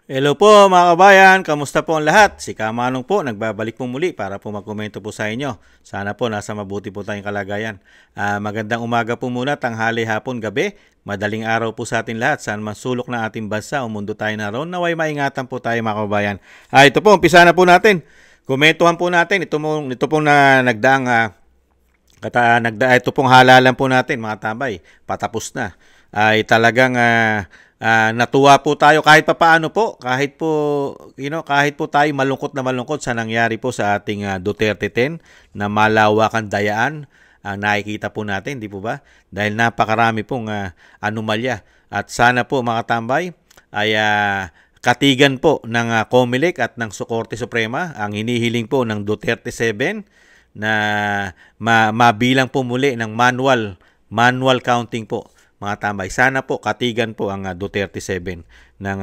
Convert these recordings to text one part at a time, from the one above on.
Hello po mga kabayan, kamusta po ang lahat? Si Kamanong po, nagbabalik po muli para po magkomento po sa inyo. Sana po nasa mabuti po tayong kalagayan. Magandang umaga po muna, tanghali, hapon, gabi. Madaling araw po sa atin lahat. Saan man sulok ng ating bansa o mundo tayo naroon, naway maingatan po tayo mga kabayan. Ito po, umpisa na po natin. Komentuhan po natin. Ito pong na nagdaang ito pong halalan po natin mga tambay. Patapos na. Ay talagang natuwa po tayo kahit papaano po, kahit po tayo malungkot na malungkot sa nangyari po sa ating Duterte 10 na malawakan dayaan ang nakikita po natin, di po ba? Dahil napakarami pong anomalya. At sana po mga tambay ay katigan po ng COMELEC at ng Korte Suprema ang hinihiling po ng Duterte 7 na mabilang po muli ng manual counting po. Mga tambay, sana po katigan po ang Duterte 7 ng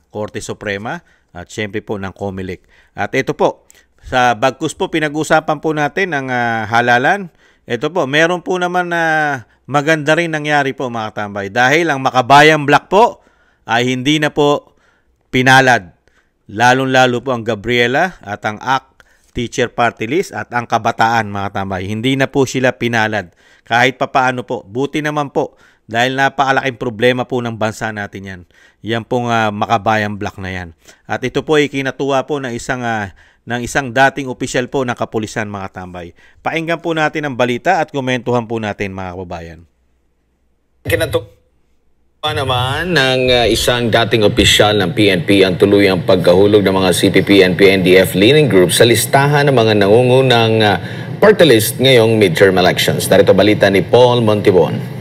Korte Suprema at syempre po ng COMELEC. At ito po, sa bagkus po pinag-usapan po natin ang halalan. Ito po, meron po naman na maganda rin nangyari po mga tambay dahil ang Makabayan Black po ay hindi na po pinalad. Lalong-lalo po ang Gabriela at ang ACT Teacher Party List at ang Kabataan mga tambay. Hindi na po sila pinalad. Kahit papaano po, buti naman po. Dahil napakalaking problema po ng bansa natin yan. Yan pong Makabayan Black na yan. At ito po ay kinatuwa po ng isang dating opisyal po ng kapulisan mga tambay. Pakinggan po natin ang balita at komentuhan po natin mga kababayan. Kinatuwa naman ng isang dating opisyal ng PNP ang tuluyang pagkahulog ng mga CPP and PNDF leaning group sa listahan ng mga nangungunang party list ngayong midterm elections. Narito balita ni Paul Montibon.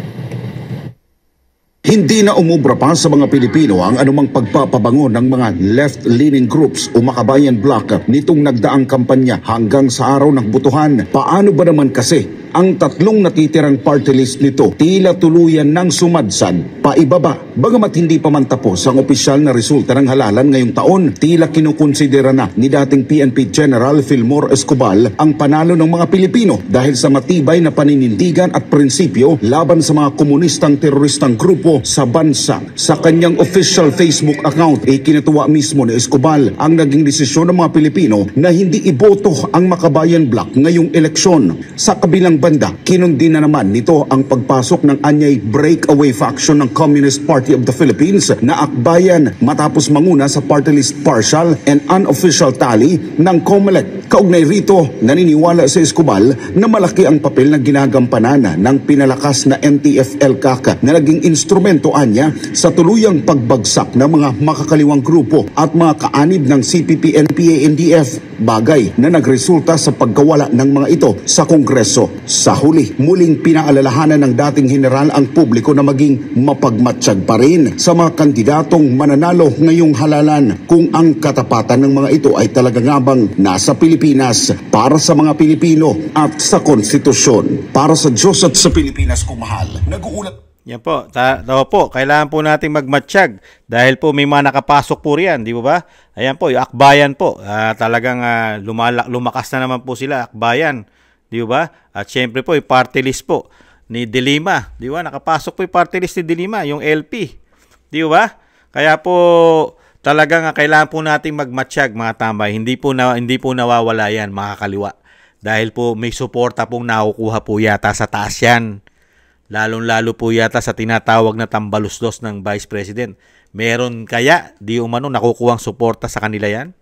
Hindi na umubra pa sa mga Pilipino ang anumang pagpapabango ng mga left-leaning groups o Makabayan Black nitong nagdaang kampanya hanggang sa araw ng butuhan. Paano ba naman kasi ang tatlong natitirang party list nito tila tuluyan ng sumadsad paibaba? Bagamat hindi pa man tapos ang opisyal na resulta ng halalan ngayong taon, tila kinukonsidera na ni dating PNP General Fillmore Escobal ang panalo ng mga Pilipino dahil sa matibay na paninindigan at prinsipyo laban sa mga komunistang teroristang grupo sa bansa. Sa kanyang official Facebook account, kinatuwa mismo ni Escobal ang naging desisyon ng mga Pilipino na hindi iboto ang Makabayan Black ngayong eleksyon. Sa kabilang banda, kinundi na naman nito ang pagpasok ng anyay breakaway faction ng Communist Party of the Philippines na Akbayan matapos manguna sa party list partial and unofficial tally ng COMELEC. Kaugnay rito, naniniwala si Escobal na malaki ang papel na ginagampanan ng pinalakas na NTF-ELCAC na naging instrumento anya sa tuluyang pagbagsak ng mga makakaliwang grupo at mga kaanib ng CPP and PANDF, bagay na nagresulta sa pagkawala ng mga ito sa Kongreso. Sa huli, muling pinaalalahanan ng dating general ang publiko na maging mapagmatsyag pa rin sa mga kandidatong mananalo ngayong halalan kung ang katapatan ng mga ito ay talaga nga bang nasa Pilipinas para sa mga Pilipino at sa konstitusyon. Para sa Diyos at sa Pilipinas kung mahal, nag-uulat. Yan po, kailangan po nating magmatsyag dahil po may mga nakapasok po riyan, di ba? Ayan po, yung Akbayan po, talagang lumakas na naman po sila, Akbayan, di ba? At syempre po, yung party list po ni De Lima, di ba? Nakapasok po yung party list ni De Lima, yung LP, di ba? Kaya po, talagang kailangan po nating magmatsyag mga tambay, hindi po nawawala yan, mga kaliwa. Dahil po may suporta pong nakukuha po yata sa taas yan. Lalong-lalo po yata sa tinatawag na tambalusdos ng Vice President. Meron kaya di umano nakukuhang suporta sa kanila yan?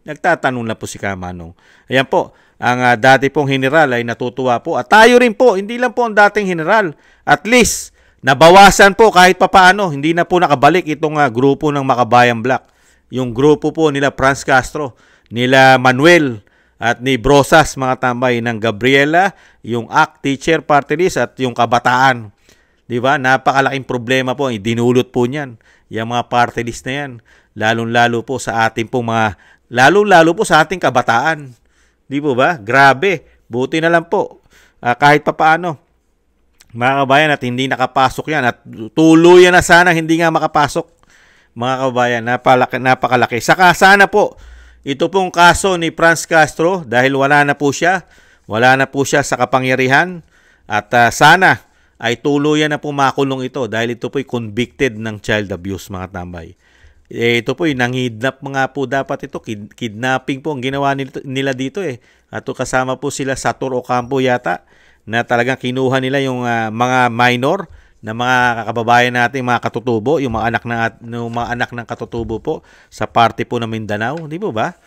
Nagtatanong na po si Kamanong. Ayan po, ang dati pong general ay natutuwa po. At tayo rin po, hindi lang po ang dating general. At least, nabawasan po kahit papaano. Hindi na po nakabalik itong grupo ng Makabayan Black. Yung grupo po nila Franz Castro, nila Manuel, at ni Brosas mga tambay ng Gabriela, yung ACT Teacher Party List at yung Kabataan. Di ba? Napakalaking problema po. Dinulot po niyan. Yung mga party list na yan. Lalong-lalo po sa ating kabataan. Di po ba? Grabe. Buti na lang po. Kahit papaano. Mga kabayan at hindi nakapasok yan. At tuluyan na sana hindi nga makapasok. Mga kabayan, napakalaki. Saka sana po, ito pong kaso ni Franz Castro dahil wala na po siya sa kapangyarihan at sana ay tuluyan na po makulong ito dahil ito po'y convicted ng child abuse mga tambay. Ito po, nangidnap mga po dapat ito. Kidnapping po ang ginawa nila dito eh. At kasama po sila sa Satur Ocampo yata na talagang kinuha nila yung mga minor na mga kababayan natin, mga katutubo, yung mga anak ng katutubo po sa parte po ng Mindanao. Di po ba?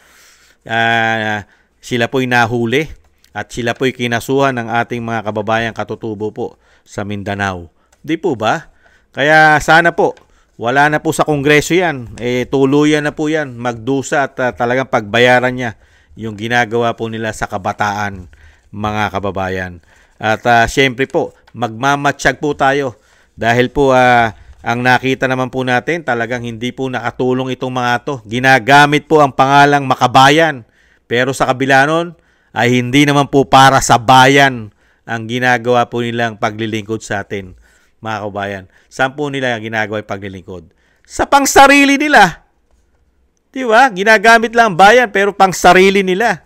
Sila po'y nahuli at sila po'y kinasuhan ng ating mga kababayan katutubo po sa Mindanao. Di po ba? Kaya sana po, wala na po sa Kongreso yan. Tuluyan na po yan. Magdusa at talagang pagbayaran niya yung ginagawa po nila sa kabataan, mga kababayan. At syempre po, magmamatsyag po tayo. Dahil po, ang nakita naman po natin, talagang hindi po nakatulong itong mga to. Ginagamit po ang pangalang makabayan. Pero sa kabila nun, ay hindi naman po para sa bayan ang ginagawa po nilang paglilingkod sa atin, mga kababayan. Saan po nila ginagawa yung paglilingkod? Sa pangsarili nila. Di ba? Ginagamit lang bayan pero pangsarili nila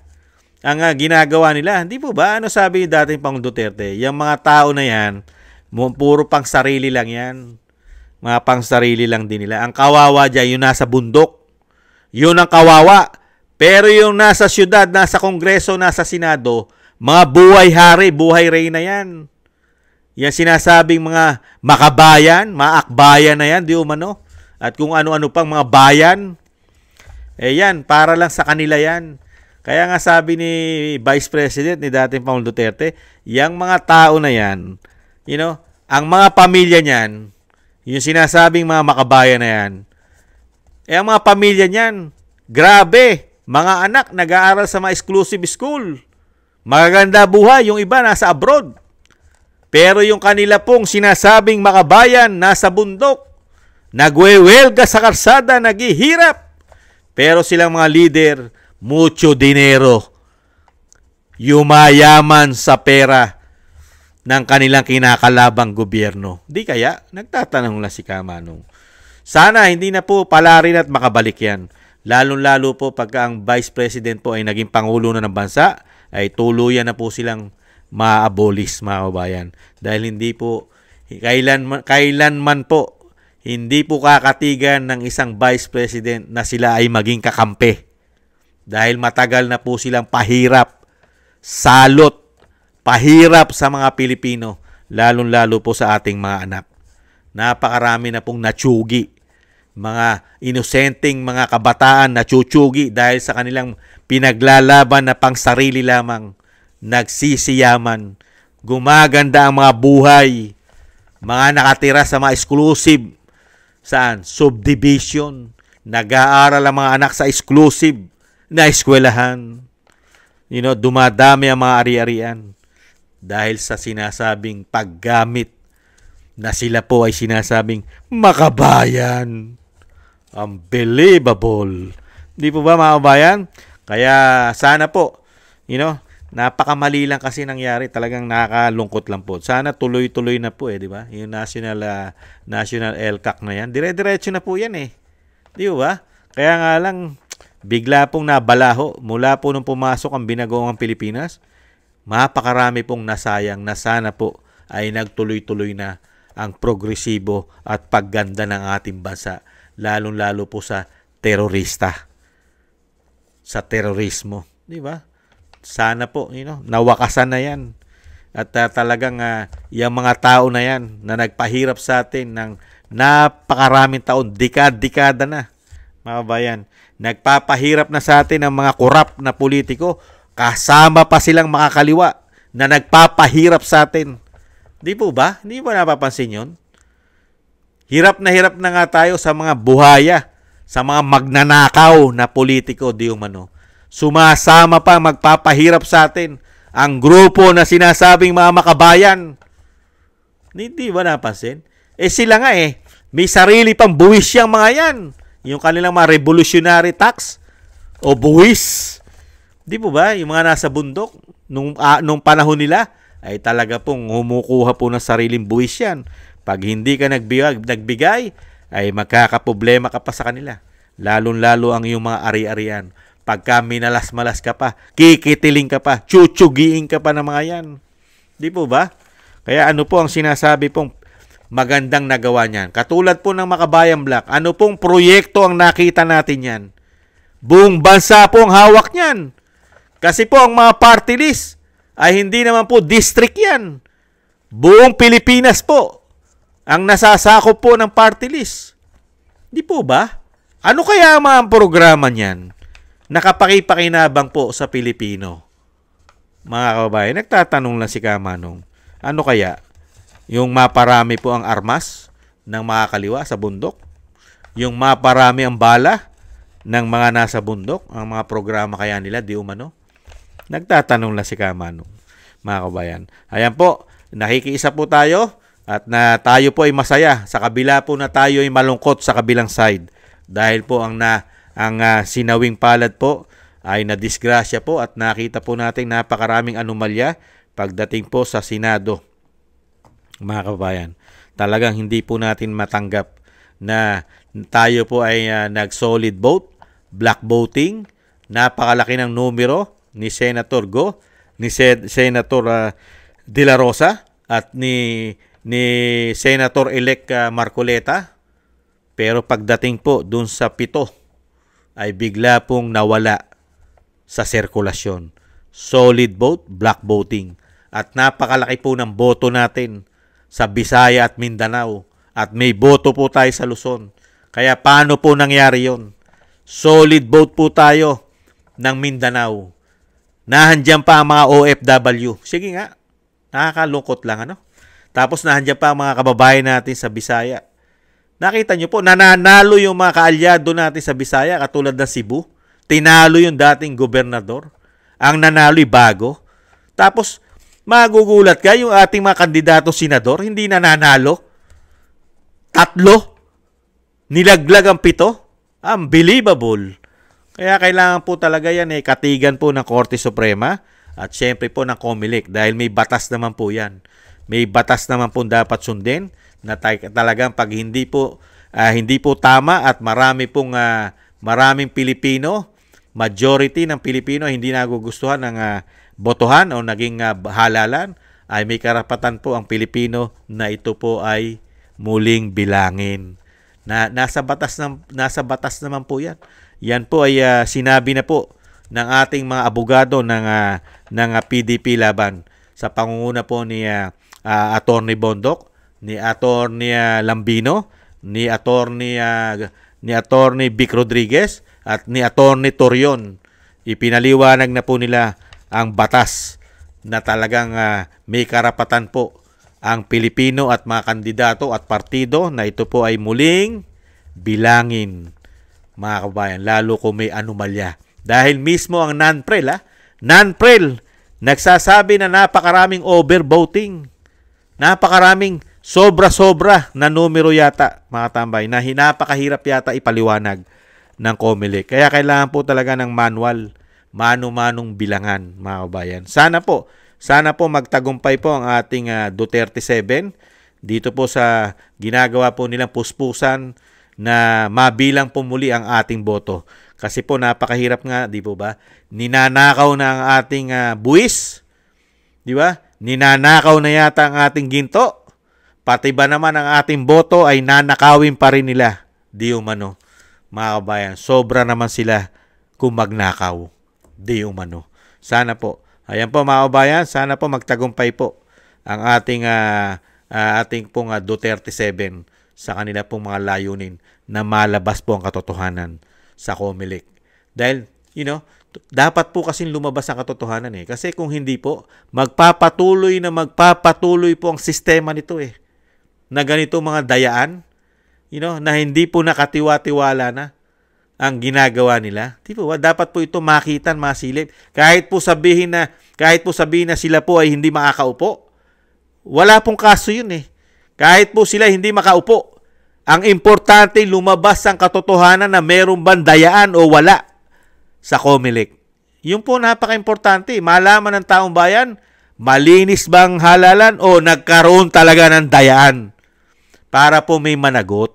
ang ginagawa nila. Hindi po ba? Ano sabi ni dating Pangulong Duterte? Yung mga tao na yan, puro pangsarili lang yan. Mga pangsarili lang din nila. Ang kawawa dyan, yung nasa bundok. Yun ang kawawa. Pero yung nasa syudad, nasa Kongreso, nasa Senado, mga buhay hari, buhay reyna yan. Yan sinasabing mga makabayan, mga akbayan na yan, di umano. At kung ano-ano pang mga bayan, yan, para lang sa kanila yan. Kaya nga sabi ni Vice President, ni dating Pangulong Duterte, yung mga tao na yan, ang mga pamilya niyan, yung sinasabing mga makabayan na yan, ang mga pamilya niyan, grabe, mga anak nag-aaral sa mga exclusive school. Magaganda buhay, yung iba nasa abroad. Pero yung kanila pong sinasabing makabayan, nasa bundok, nagwewelga sa karsada, naghihirap. Pero silang mga leader, mucho dinero. Yumayaman sa pera ng kanilang kinakalabang gobyerno. Di kaya? Nagtatanong lang si Kamanong. Sana hindi na po palarin at makabalik yan. Lalong-lalo po pagka ang Vice President po ay naging Pangulo na ng bansa, ay tuluyan na po silang ma-abolish, mga kabayan. Dahil hindi po, kailanman po, hindi po kakatigan ng isang Vice President na sila ay maging kakampi. Dahil matagal na po silang pahirap, salot, pahirap sa mga Pilipino, lalong-lalo po sa ating mga anak. Napakarami na pong natsugi. Mga inosenteng mga kabataan na chuchugi dahil sa kanilang pinaglalaban na pangsarili lamang, nagsisiyaman, gumaganda ang mga buhay, mga nakatira sa mga exclusive, subdivision, nag-aaral ang mga anak sa exclusive na eskwelahan, dumadami ang mga ari-arian dahil sa sinasabing paggamit na sila po ay sinasabing makabayan. Unbelievable. Di po ba, mga kabayan? Kaya sana po, napakamali lang kasi nangyari. Talagang nakakalungkot lang po. Sana tuloy-tuloy na po di ba? Yung National LCAC na yan. Dire-diretso na po yan Di ba? Kaya nga lang, bigla pong nabalaho. Mula po nung pumasok ang Binagoong Pilipinas, mapakarami pong nasayang na sana po ay nagtuloy-tuloy na ang progresibo at pagganda ng ating bansa. Lalong-lalo po sa terorista, sa terorismo, di ba? Sana po, nawakasan na yan. At talagang yung mga tao na yan na nagpahirap sa atin ng napakaraming taon, dekada na, mga bayan, nagpapahirap na sa atin ang mga korap na politiko, kasama pa silang makakaliwa na nagpapahirap sa atin. Di po ba? Hindi ba napapansin yun? Hirap na nga tayo sa mga buhaya, sa mga magnanakaw na politiko, di umano. Sumasama pa magpapahirap sa atin ang grupo na sinasabing mga makabayan. Hindi ba napansin? Sila nga may sarili pang buwis yung mga yan. Yung kanilang mga revolutionary tax o buwis. Di po ba? Yung mga nasa bundok, nung panahon nila, ay talaga pong humukuha po ng sariling buwis yan. Pag hindi ka nagbigay, ay magkakaproblema ka pa sa kanila. Lalong-lalo ang iyong mga ari-arian. Pagka minalas-malas ka pa, kikitiling ka pa, chuchugiin ka pa ng mga yan. Di po ba? Kaya ano po ang sinasabi pong magandang nagawa niyan. Katulad po ng Makabayan Black, ano pong proyekto ang nakita natin yan? Buong bansa po ang hawak niyan. Kasi po ang mga party list ay hindi naman po district yan. Buong Pilipinas po ang nasasakop po ng party list. Di po ba? Ano kaya ang mga programa niyan? Nakapakipakinabang po sa Pilipino. Mga kababayan, nagtatanong lang si Kamanong, ano kaya? Yung maparami po ang armas ng mga kaliwa sa bundok? Yung maparami ang bala ng mga nasa bundok? Ang mga programa kaya nila, di umano? Nagtatanong lang si Kamanong, mga kababayan. Ayan po, nakikiisa po tayo at na tayo po ay masaya sa kabila po na tayo ay malungkot sa kabilang side. Dahil po ang sinawing palad po ay nadisgrasya po at nakita po natin napakaraming anomalya pagdating po sa Senado. Mga kababayan, talagang hindi po natin matanggap na tayo po ay nag-solid vote, black voting, napakalaki ng numero ni Senator Go, ni Senator De La Rosa at ni Senator-elect Marcoleta. Pero pagdating po dun sa 7 ay bigla pong nawala sa sirkulasyon. Solid vote, black voting. At napakalaki po ng boto natin sa Bisaya at Mindanao. At may boto po tayo sa Luzon. Kaya paano po nangyari yon? Solid vote po tayo ng Mindanao. Nahandyan pa ang mga OFW. Sige nga, nakakalungkot lang ano. Tapos nahandyan pa ang mga kababayan natin sa Bisaya. Nakita nyo po, nananalo yung mga kaalyado natin sa Bisaya katulad ng Cebu. Tinalo yung dating gobernador. Ang nanalo'y bago. Tapos, magugulat ka yung ating mga kandidato senador, hindi nananalo. 3. Nilaglag ang 7. Unbelievable. Kaya kailangan po talaga yan katigan po ng Korte Suprema at syempre po ng COMELEC dahil may batas naman po yan. May batas naman po dapat sundin na talagang pag hindi po tama at maraming Pilipino, majority ng Pilipino hindi nagugustuhan ng botohan o naging halalan, ay may karapatan po ang Pilipino na ito po ay muling bilangin. Nasa batas naman po yan. Yan po ay sinabi na po ng ating mga abogado ng PDP Laban sa pangunguna po ni Attorney Bondok, ni Attorney Lambino, ni Attorney Vic Rodriguez at ni Attorney Torion. Ipinaliwanag na po nila ang batas na talagang may karapatan po ang Pilipino at mga kandidato at partido na ito po ay muling bilangin, mga kabayan, lalo kung may anomalya. Dahil mismo ang NANPREL nagsasabi na napakaraming overvoting, napakaraming sobra-sobra na numero yata, mga tambay, na napakahirap yata ipaliwanag ng COMELEC. Kaya kailangan po talaga ng manual, mano-manong bilangan, mga kabayan. Sana po magtagumpay po ang ating Duterte 7 dito po sa ginagawa po nilang puspusan na mabilang po muli ang ating boto. Kasi po napakahirap nga, di po ba? Ninanakaw na ang ating buwis, di ba? Ninanakaw na yata ang ating ginto. Pati ba naman ang ating boto ay nanakawin pa rin nila. Di umano, mga kabayan. Sobra naman sila kung magnakaw. Di umano. Sana po. Ayan po mga kabayan, sana po magtagumpay po ang ating pong Duterte 7 sa kanila pong mga layunin na malabas po ang katotohanan sa COMELEC. Dahil, dapat po kasing lumabas ang katotohanan Kasi kung hindi po, magpapatuloy po ang sistema nito na ganito mga dayaan, na hindi po nakatiwa-tiwala na ang ginagawa nila. Di ba? Dapat po ito makitan, masilip. Kahit po sabihin na sila po ay hindi makakaupo, wala pong kaso yun Kahit po sila hindi makaupo, ang importante lumabas ang katotohanan na meron bang dayaan o wala sa COMELEC. Yun po napaka-importante. Malaman ng taong bayan, malinis bang halalan o nagkaroon talaga ng dayaan. Para po may managot.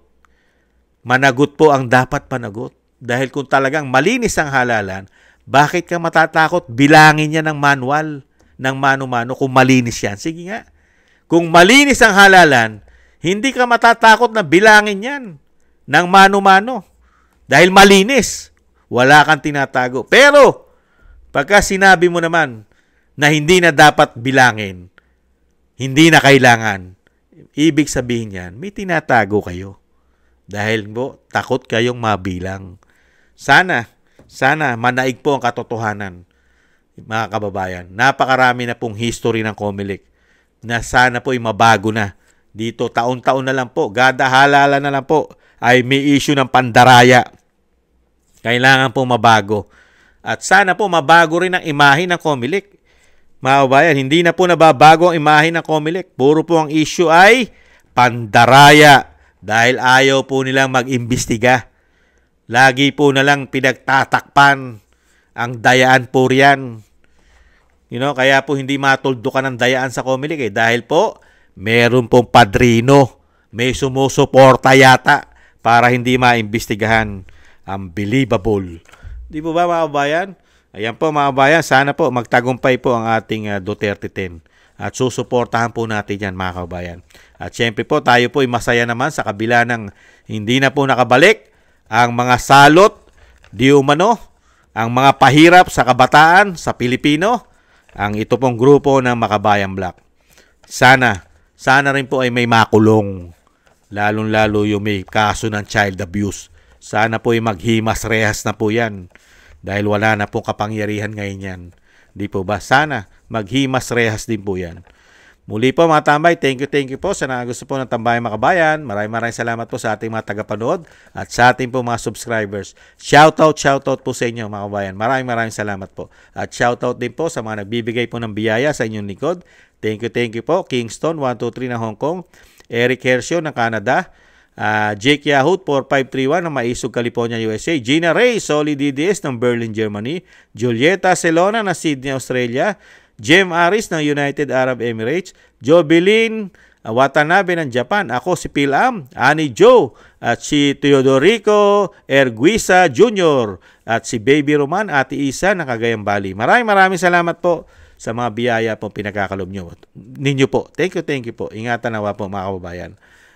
Managot po ang dapat managot. Dahil kung talagang malinis ang halalan, bakit ka matatakot bilangin niya ng manual, ng mano-mano kung malinis yan? Sige nga. Kung malinis ang halalan, Hindi ka matatakot na bilangin yan ng mano-mano. Dahil malinis. Wala kang tinatago. Pero, pagka sinabi mo naman na hindi na dapat bilangin, hindi na kailangan, ibig sabihin yan, may tinatago kayo. Dahil po, takot kayong mabilang. Sana manaig po ang katotohanan, mga kababayan. Napakarami na pong history ng COMELEC na sana po ay mabago na. Dito, taon-taon na lang po, gadahalala na lang po, ay may issue ng pandaraya. Kailangan po mabago. At sana po mabago rin ang imahe ng COMELEC. Mga kababayan, hindi na po nababago ang imahe ng COMELEC. Puro po ang issue ay pandaraya. Dahil ayaw po nilang mag-imbestiga. Lagi po na lang pinagtatakpan ang dayaan po riyan. Kaya po hindi matuldukan ang dayaan sa COMELEC dahil po meron pong padrino, may sumusuporta yata para hindi maimbestigahan. Unbelievable. Di po ba mga kabayan? Ayan po mga kabayan, sana po magtagumpay po ang ating Duterte 10. At susuportahan po natin yan mga kabayan. At syempre po tayo po ay masaya naman sa kabila ng hindi na po nakabalik ang mga salot, di umano, ang mga pahirap sa kabataan, sa Pilipino, ang ito pong grupo ng Makabayan Black. Sana rin po ay may makulong, lalong-lalo yung may kaso ng child abuse. Sana po ay maghimas rehas na po yan dahil wala na pong kapangyarihan ngayon yan. Di po ba? Sana maghimas rehas din po yan. Muli po mga tambay, thank you po sa gusto po ng Tambayang Makabayan. Maraming salamat po sa ating mga tagapanood at sa ating po mga subscribers. Shoutout po sa inyo mga kabayan. Maraming salamat po. At shoutout din po sa mga nagbibigay po ng biyaya sa inyong likod. Thank you po. Kingston 123 ng Hong Kong, Eric Hercio ng Canada, Jake Yahoo 4531 ng Maisog, California, USA, Gina Ray Solid DDS ng Berlin, Germany, Julieta Celona ng Sydney, Australia, Jem Aris ng United Arab Emirates, Jovelyn Watanabe ng Japan, ako si Pilam, Annie Joe, at si Teodorico Erguisa Jr. at si Baby Roman, Ate Isa ng Cagayan Valley. Maraming salamat po sa mga biyaya po pinagkakalob ninyo po. Thank you po. Ingatan nawa po mga kababayan.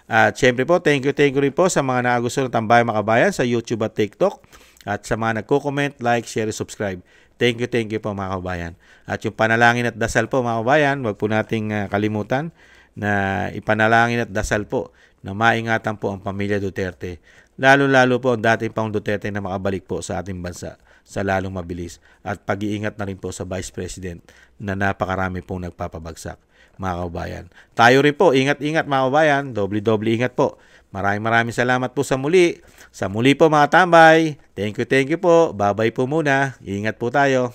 At syempre po, thank you rin po sa mga nagusto ng Tambayang Makabayan sa YouTube at TikTok. At sa mga nagko-comment, like, share, subscribe. Thank you po mga kababayan. At yung panalangin at dasal po mga kababayan, wag po nating kalimutan na ipanalangin at dasal po na maingatan po ang pamilya Duterte. Lalo-lalo po ang dating Pangulong Duterte na makabalik po sa ating bansa sa lalong mabilis. At pag-iingat na rin po sa Vice President na napakarami pong nagpapabagsak mga kababayan. Tayo rin po, ingat-ingat mga kababayan, doble ingat po. Maraming salamat po sa muli. Sa muli po mga tambay. Thank you po. Bye-bye po muna. Ingat po tayo.